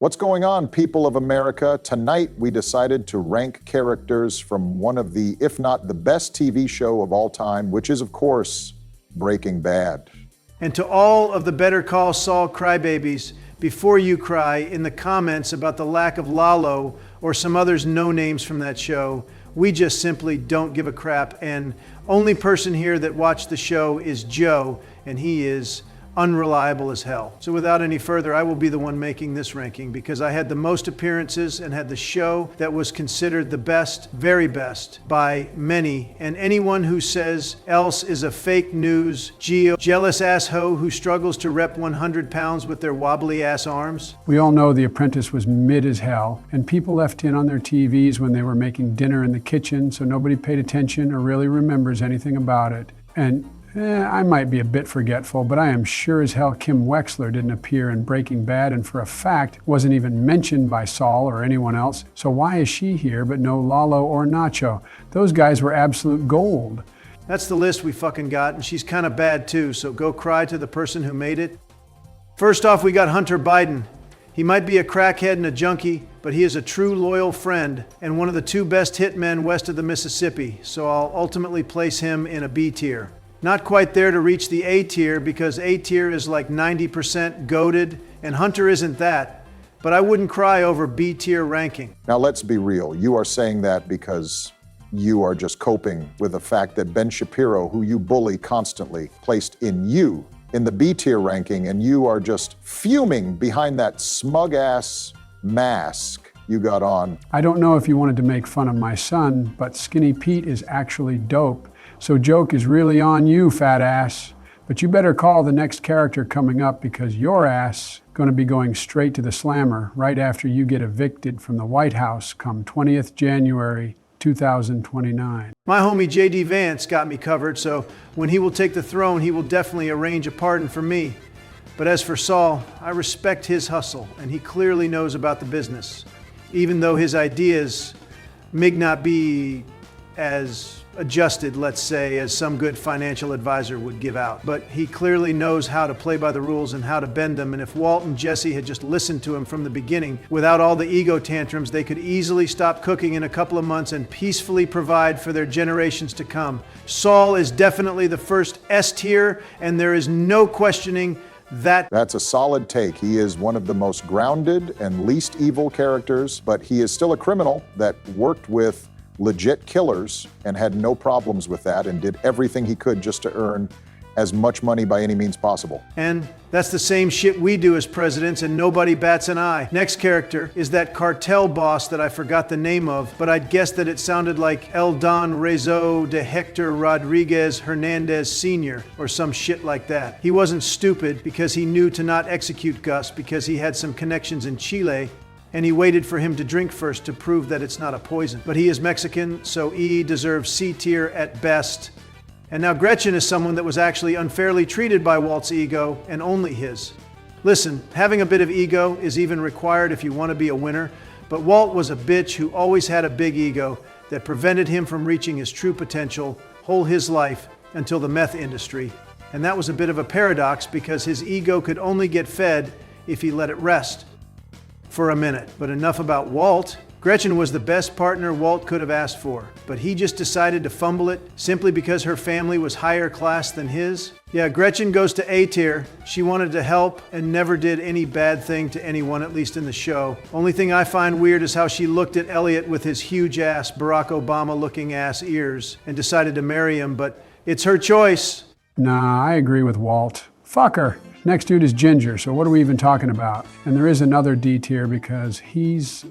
What's going on, people of America? Tonight, we decided to rank characters from one of the, if not the best TV show of all time, which is, of course, Breaking Bad. And to all of the Better Call Saul crybabies, before you cry in the comments about the lack of Lalo or some others no names from that show, we just simply don't give a crap. And only person here that watched the show is Joe, and he is unreliable as hell. So without any further, I will be the one making this ranking because I had the most appearances and had the show that was considered the best, very best by many. And anyone who says else is a fake news, jealous assho who struggles to rep 100 pounds with their wobbly ass arms. We all know The Apprentice was mid as hell, and people left in on their TVs when they were making dinner in the kitchen, so nobody paid attention or really remembers anything about it. And I might be a bit forgetful, but I am sure as hell Kim Wexler didn't appear in Breaking Bad, and for a fact wasn't even mentioned by Saul or anyone else. So why is she here but no Lalo or Nacho? Those guys were absolute gold. That's the list we fucking got, and she's kind of bad too, so go cry to the person who made it. First off, we got Hunter Biden. He might be a crackhead and a junkie, but he is a true loyal friend and one of the two best hitmen west of the Mississippi, so I'll ultimately place him in a B tier. Not quite there to reach the A tier because A tier is like 90% goated, and Hunter isn't that. But I wouldn't cry over B tier ranking. Now, let's be real. You are saying that because you are just coping with the fact that Ben Shapiro, who you bully constantly, placed you in the B tier ranking, and you are just fuming behind that smug-ass mask you got on. I don't know if you wanted to make fun of my son, but Skinny Pete is actually dope. So joke is really on you, fat ass. But you better call the next character coming up because your ass gonna be going straight to the slammer right after you get evicted from the White House come 20th January 2029. My homie J.D. Vance got me covered, so when he will take the throne, he will definitely arrange a pardon for me. But as for Saul, I respect his hustle, and he clearly knows about the business, even though his ideas may not be as adjusted, let's say, as some good financial advisor would give out. But he clearly knows how to play by the rules and how to bend them. And if Walt and Jesse had just listened to him from the beginning, without all the ego tantrums, they could easily stop cooking in a couple of months and peacefully provide for their generations to come. Saul is definitely the first S tier, and there is no questioning that. That's a solid take. He is one of the most grounded and least evil characters, but he is still a criminal that worked with legit killers and had no problems with that and did everything he could just to earn as much money by any means possible. And that's the same shit we do as presidents, and nobody bats an eye. Next character is that cartel boss that I forgot the name of, but I'd guess that it sounded like El Don Rezo de Hector Rodriguez Hernandez Sr. or some shit like that. He wasn't stupid because he knew to not execute Gus because he had some connections in Chile, and he waited for him to drink first to prove that it's not a poison. But he is Mexican, so E deserves C tier at best. And now Gretchen is someone that was actually unfairly treated by Walt's ego, and only his. Listen, having a bit of ego is even required if you want to be a winner, but Walt was a bitch who always had a big ego that prevented him from reaching his true potential whole his life until the meth industry. And that was a bit of a paradox because his ego could only get fed if he let it rest for a minute. But enough about Walt. Gretchen was the best partner Walt could have asked for, but he just decided to fumble it simply because her family was higher class than his. Yeah, Gretchen goes to A tier. She wanted to help and never did any bad thing to anyone, at least in the show. Only thing I find weird is how she looked at Elliot with his huge ass, Barack Obama looking ass ears and decided to marry him, but it's her choice. Nah, I agree with Walt. Fuck her. Next dude is Ginger, so what are we even talking about? And there is another D tier because he's,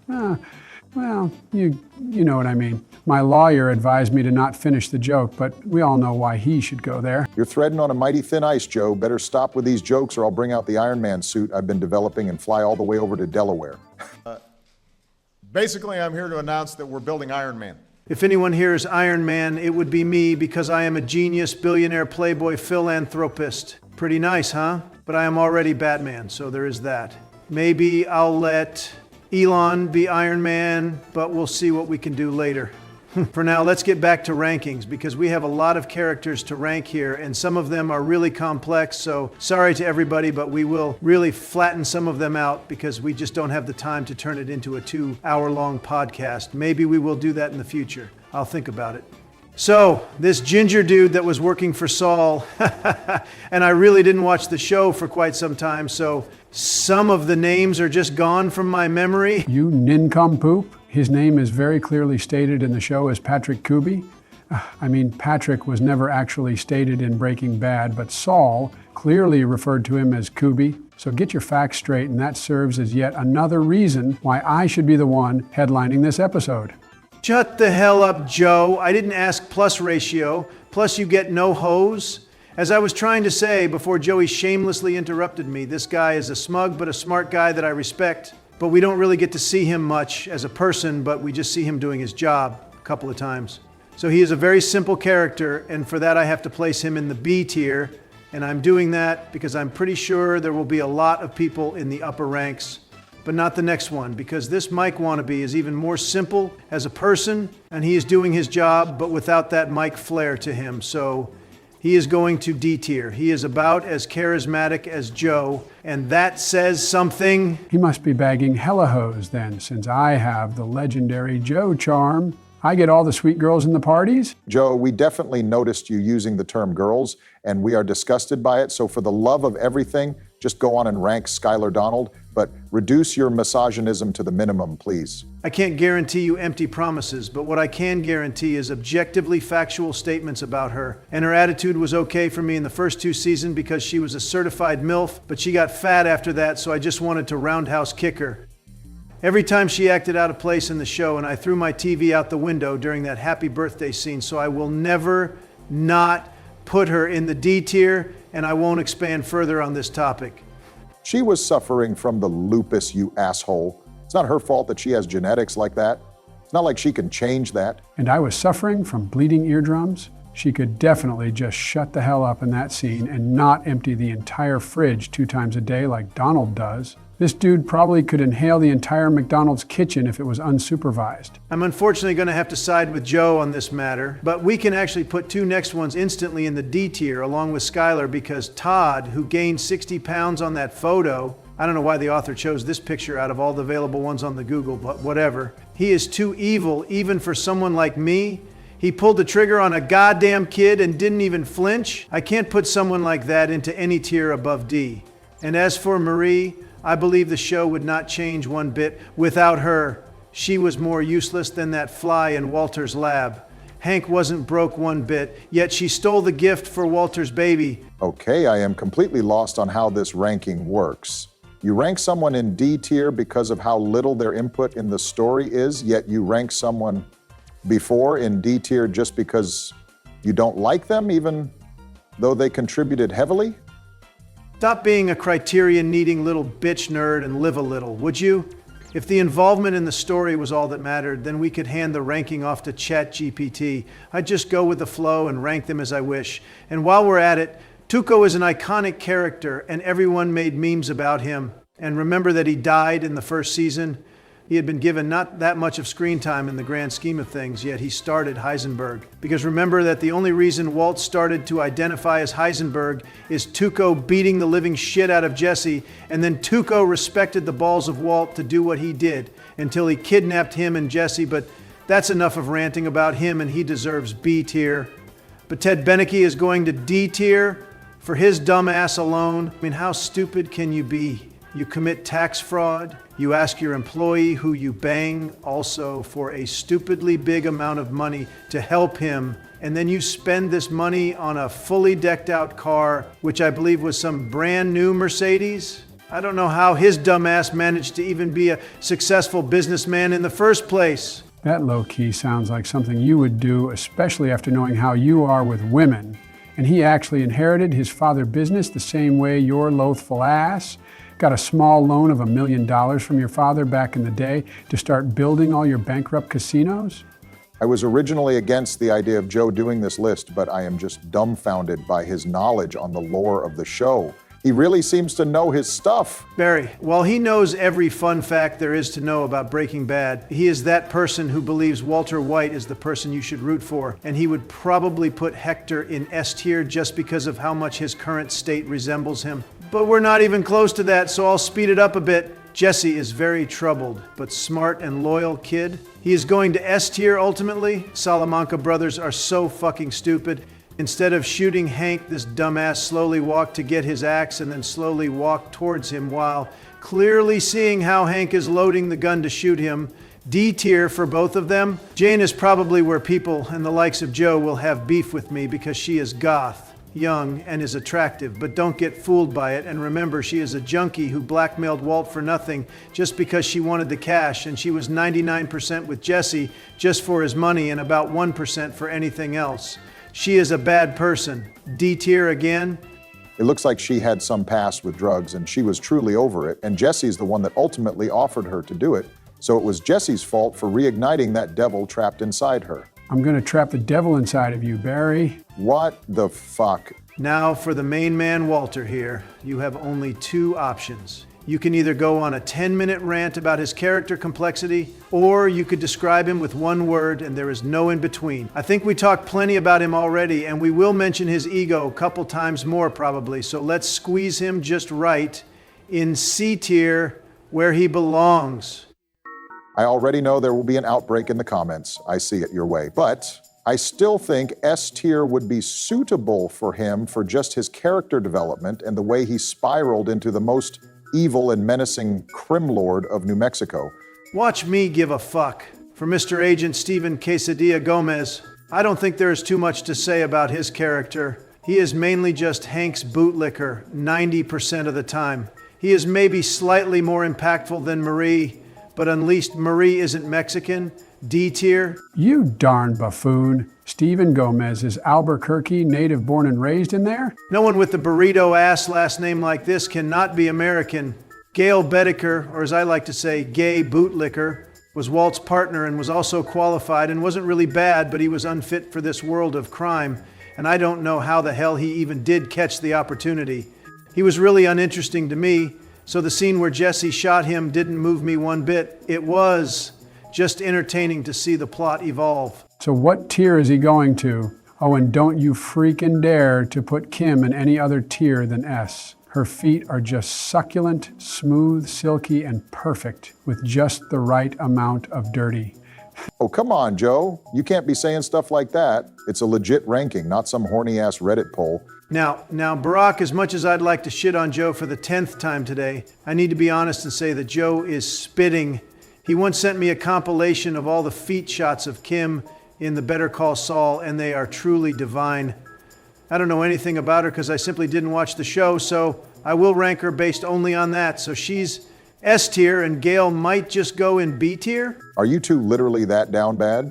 well, you know what I mean. My lawyer advised me to not finish the joke, but we all know why he should go there. You're threading on a mighty thin ice, Joe. Better stop with these jokes or I'll bring out the Iron Man suit I've been developing and fly all the way over to Delaware. Basically, I'm here to announce that we're building Iron Man. If anyone here is Iron Man, it would be me because I am a genius, billionaire, playboy, philanthropist. Pretty nice, huh? But I am already Batman, so there is that. Maybe I'll let Elon be Iron Man, but we'll see what we can do later. For now, let's get back to rankings because we have a lot of characters to rank here and some of them are really complex. So sorry to everybody, but we will really flatten some of them out because we just don't have the time to turn it into a 2-hour-long podcast. Maybe we will do that in the future. I'll think about it. So, this ginger dude that was working for Saul, and I really didn't watch the show for quite some time, so some of the names are just gone from my memory. You nincompoop. His name is very clearly stated in the show as Patrick Kuby. I mean, Patrick was never actually stated in Breaking Bad, but Saul clearly referred to him as Kuby. So get your facts straight, and that serves as yet another reason why I should be the one headlining this episode. Shut the hell up, Joe. I didn't ask plus ratio. Plus you get no hose. As I was trying to say before Joey shamelessly interrupted me, this guy is a smug but a smart guy that I respect. But we don't really get to see him much as a person, but we just see him doing his job a couple of times. So he is a very simple character, and for that I have to place him in the B tier. And I'm doing that because I'm pretty sure there will be a lot of people in the upper ranks, but not the next one, because this Mike wannabe is even more simple as a person, and he is doing his job, but without that Mike flair to him. So he is going to D tier. He is about as charismatic as Joe, and that says something. He must be bagging hella hoes then, since I have the legendary Joe charm. I get all the sweet girls in the parties. Joe, we definitely noticed you using the term girls, and we are disgusted by it. So for the love of everything, just go on and rank Skyler Donald, but reduce your misogynism to the minimum, please. I can't guarantee you empty promises, but what I can guarantee is objectively factual statements about her. And her attitude was okay for me in the first 2 seasons because she was a certified MILF, but she got fat after that, so I just wanted to roundhouse kick her. Every time she acted out of place in the show, and I threw my TV out the window during that happy birthday scene, so I will never not put her in the D tier, and I won't expand further on this topic. She was suffering from the lupus, you asshole. It's not her fault that she has genetics like that. It's not like she can change that. And I was suffering from bleeding eardrums. She could definitely just shut the hell up in that scene and not empty the entire fridge 2 times a day like Donald does. This dude probably could inhale the entire McDonald's kitchen if it was unsupervised. I'm unfortunately going to have to side with Joe on this matter, but we can actually put 2 next ones instantly in the D tier along with Skyler because Todd, who gained 60 pounds on that photo, I don't know why the author chose this picture out of all the available ones on the Google, but whatever. He is too evil even for someone like me. He pulled the trigger on a goddamn kid and didn't even flinch. I can't put someone like that into any tier above D. And as for Marie, I believe the show would not change one bit without her. She was more useless than that fly in Walter's lab. Hank wasn't broke one bit, yet she stole the gift for Walter's baby. Okay, I am completely lost on how this ranking works. You rank someone in D tier because of how little their input in the story is, yet you rank someone before in D tier just because you don't like them, even though they contributed heavily? Stop being a criterion-needing little bitch nerd and live a little, would you? If the involvement in the story was all that mattered, then we could hand the ranking off to ChatGPT. I'd just go with the flow and rank them as I wish. And while we're at it, Tuco is an iconic character, and everyone made memes about him. And remember that he died in the first season? He had been given not that much of screen time in the grand scheme of things, yet he started Heisenberg. Because remember that the only reason Walt started to identify as Heisenberg is Tuco beating the living shit out of Jesse, and then Tuco respected the balls of Walt to do what he did until he kidnapped him and Jesse, but that's enough of ranting about him and he deserves B tier. But Ted Beneke is going to D tier for his dumb ass alone. I mean, how stupid can you be? You commit tax fraud, you ask your employee who you bang also for a stupidly big amount of money to help him, and then you spend this money on a fully decked out car, which I believe was some brand new Mercedes. I don't know how his dumb ass managed to even be a successful businessman in the first place. That low-key sounds like something you would do, especially after knowing how you are with women. And he actually inherited his father's business the same way your loathful ass got a small loan of $1 million from your father back in the day to start building all your bankrupt casinos? I was originally against the idea of Joe doing this list, but I am just dumbfounded by his knowledge on the lore of the show. He really seems to know his stuff. Barry, while he knows every fun fact there is to know about Breaking Bad, he is that person who believes Walter White is the person you should root for, and he would probably put Hector in S tier just because of how much his current state resembles him. But we're not even close to that, so I'll speed it up a bit. Jesse is very troubled, but smart and loyal kid. He is going to S tier ultimately. Salamanca brothers are so fucking stupid. Instead of shooting Hank, this dumbass slowly walked to get his axe and then slowly walked towards him while clearly seeing how Hank is loading the gun to shoot him. D tier for both of them. Jane is probably where people and the likes of Joe will have beef with me because she is goth, young, and is attractive, but don't get fooled by it. And remember, she is a junkie who blackmailed Walt for nothing just because she wanted the cash, and she was 99% with Jesse just for his money and about 1% for anything else. She is a bad person. D tier again. It looks like she had some past with drugs and she was truly over it, and Jesse's the one that ultimately offered her to do it. So it was Jesse's fault for reigniting that devil trapped inside her. I'm going to trap the devil inside of you, Barry. What the fuck? Now for the main man, Walter here. You have only two options. You can either go on a 10-minute rant about his character complexity, or you could describe him with one word, and there is no in between. I think we talked plenty about him already, and we will mention his ego a couple times more probably, so let's squeeze him just right in C tier where he belongs. I already know there will be an outbreak in the comments. I see it your way. But I still think S tier would be suitable for him for just his character development and the way he spiraled into the most evil and menacing crim lord of New Mexico. Watch me give a fuck. For Mr. Agent Steven Quesadilla Gomez, I don't think there is too much to say about his character. He is mainly just Hank's bootlicker 90% of the time. He is maybe slightly more impactful than Marie, but at least Marie isn't Mexican. D tier. You darn buffoon. Steven Gomez is Albuquerque, native born and raised in there? No one with the burrito ass last name like this cannot be American. Gale Bedecker, or as I like to say, Gay Bootlicker, was Walt's partner and was also qualified and wasn't really bad, but he was unfit for this world of crime. And I don't know how the hell he even did catch the opportunity. He was really uninteresting to me, so the scene where Jesse shot him didn't move me one bit. It was just entertaining to see the plot evolve. So what tier is he going to? Oh, and don't you freaking dare to put Kim in any other tier than S. Her feet are just succulent, smooth, silky, and perfect with just the right amount of dirty. Oh, come on, Joe. You can't be saying stuff like that. It's a legit ranking, not some horny-ass Reddit poll. Now, Barack, as much as I'd like to shit on Joe for the 10th time today, I need to be honest and say that Joe is spitting. He once sent me a compilation of all the feet shots of Kim in the Better Call Saul, and they are truly divine. I don't know anything about her because I simply didn't watch the show, so I will rank her based only on that. So she's S tier, and Gale might just go in B tier? Are you two literally that down bad?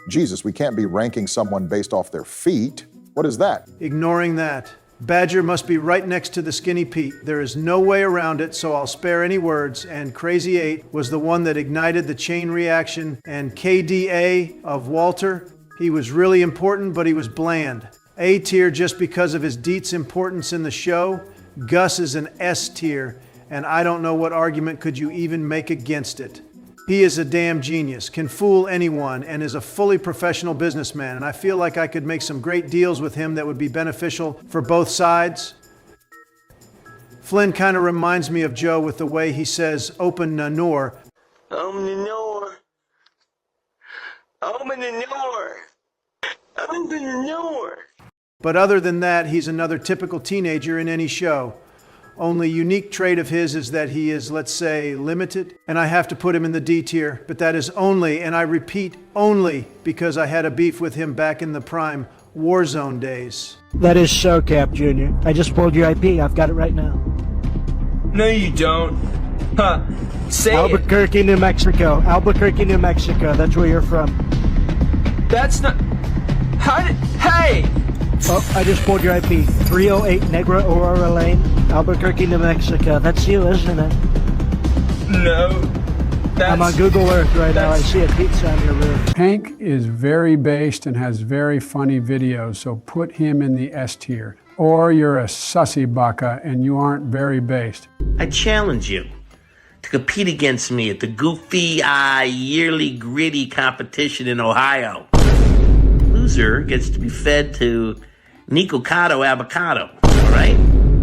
Jesus, we can't be ranking someone based off their feet. What is that? Ignoring that. Badger must be right next to the Skinny Pete. There is no way around it, so I'll spare any words. And Crazy 8 was the one that ignited the chain reaction. And KDA of Walter, he was really important, but he was bland. A tier just because of his deets importance in the show. Gus is an S tier, and I don't know what argument could you even make against it. He is a damn genius, can fool anyone, and is a fully professional businessman, and I feel like I could make some great deals with him that would be beneficial for both sides. Flynn kind of reminds me of Joe with the way he says, open the door. Open the door. Open the door. Open the door. But other than that, he's another typical teenager in any show. Only unique trait of his is that he is, let's say, limited, and I have to put him in the D tier. But that is only, and I repeat, only because I had a beef with him back in the prime Warzone days. That is so Cap, Jr. I just pulled your IP. I've got it right now. No, you don't. Huh. Say Albuquerque, New Mexico. Albuquerque, New Mexico. That's where you're from. it. That's not... How did... Hey! Oh, I just pulled your IP. 308 Negra Aurora Lane, Albuquerque, New Mexico. That's you, isn't it? No. That's... I'm on Google Earth right now. I see a pizza on your roof. Hank is very based and has very funny videos, so put him in the S tier. or you're a sussy baka and you aren't very based. I challenge you to compete against me at the Goofy Eye Yearly Gritty competition in Ohio. Loser gets to be fed to Nicocado Avocado, all right?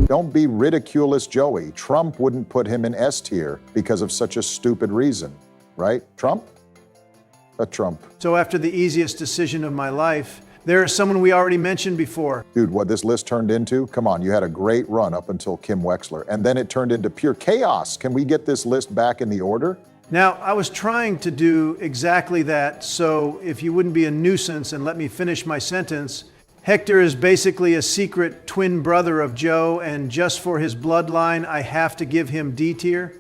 Don't be ridiculous, Joey. Trump wouldn't put him in S tier because of such a stupid reason, right? Trump? Trump. So after the easiest decision of my life, there is someone we already mentioned before. Dude, what this list turned into? Come on, you had a great run up until Kim Wexler, and then it turned into pure chaos. Can we get this list back in the order? Now, I was trying to do exactly that, so if you wouldn't be a nuisance and let me finish my sentence, Hector is basically a secret twin brother of Joe, and just for his bloodline, I have to give him D tier.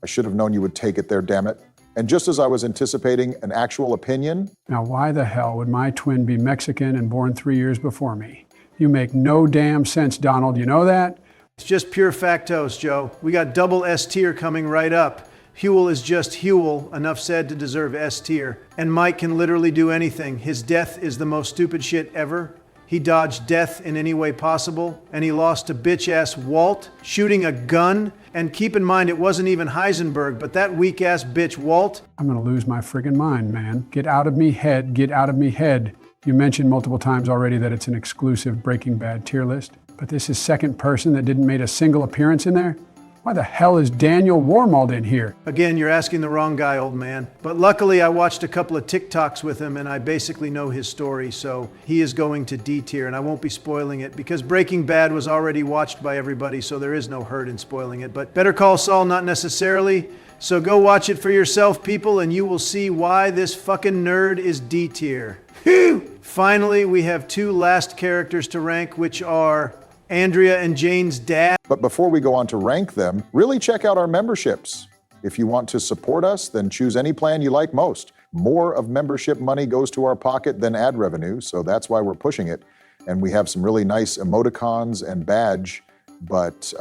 I should have known you would take it there, damn it. And just as I was anticipating an actual opinion. Now, why the hell would my twin be Mexican and born 3 years before me? You make no damn sense, Donald. You know that? It's just pure factos, Joe. We got double S tier coming right up. Huel is just Huel, enough said to deserve S tier. And Mike can literally do anything. His death is the most stupid shit ever. He dodged death in any way possible, and he lost to bitch-ass Walt, shooting a gun. And keep in mind, it wasn't even Heisenberg, but that weak-ass bitch Walt. I'm gonna lose my friggin' mind, man. Get out of me head, get out of me head. You mentioned multiple times already that it's an exclusive Breaking Bad tier list, but this is second person that didn't make a single appearance in there? Why the hell is Daniel Warmald in here? Again, you're asking the wrong guy, old man. But luckily, I watched a couple of TikToks with him, and I basically know his story, so he is going to D tier, and I won't be spoiling it, because Breaking Bad was already watched by everybody, so there is no hurt in spoiling it. But Better Call Saul, not necessarily. So go watch it for yourself, people, and you will see why this fucking nerd is D tier. Phew! Finally, we have two last characters to rank, which are Andrea and Jane's dad. But before we go on to rank them, really check out our memberships. If you want to support us, then choose any plan you like most. More of membership money goes to our pocket than ad revenue, so that's why we're pushing it. And we have some really nice emoticons and badge, but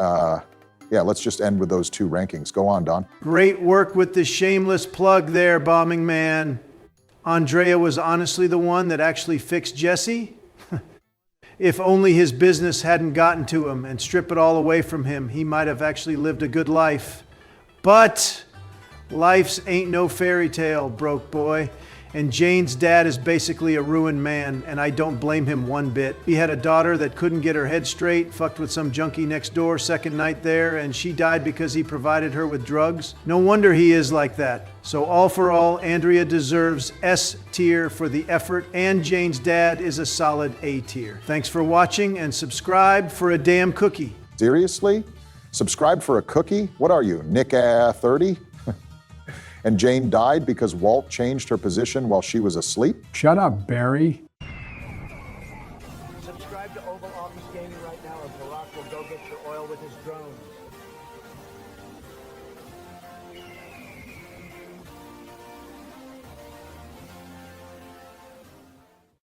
yeah, let's just end with those two rankings. Go on, Don. Great work with the shameless plug there, bombing man. Andrea was honestly the one that actually fixed Jesse. If only his business hadn't gotten to him and stripped it all away from him, he might have actually lived a good life. But life's ain't no fairy tale, broke boy. And Jane's dad is basically a ruined man, and I don't blame him one bit. He had a daughter that couldn't get her head straight, fucked with some junkie next door second night there, and she died because he provided her with drugs. No wonder he is like that. So all for all, Andrea deserves S tier for the effort, and Jane's dad is a solid A tier. Thanks for watching, and subscribe for a damn cookie. Seriously? Subscribe for a cookie? What are you, Nick 30? And Jane died because Walt changed her position while she was asleep? Shut up, Barry.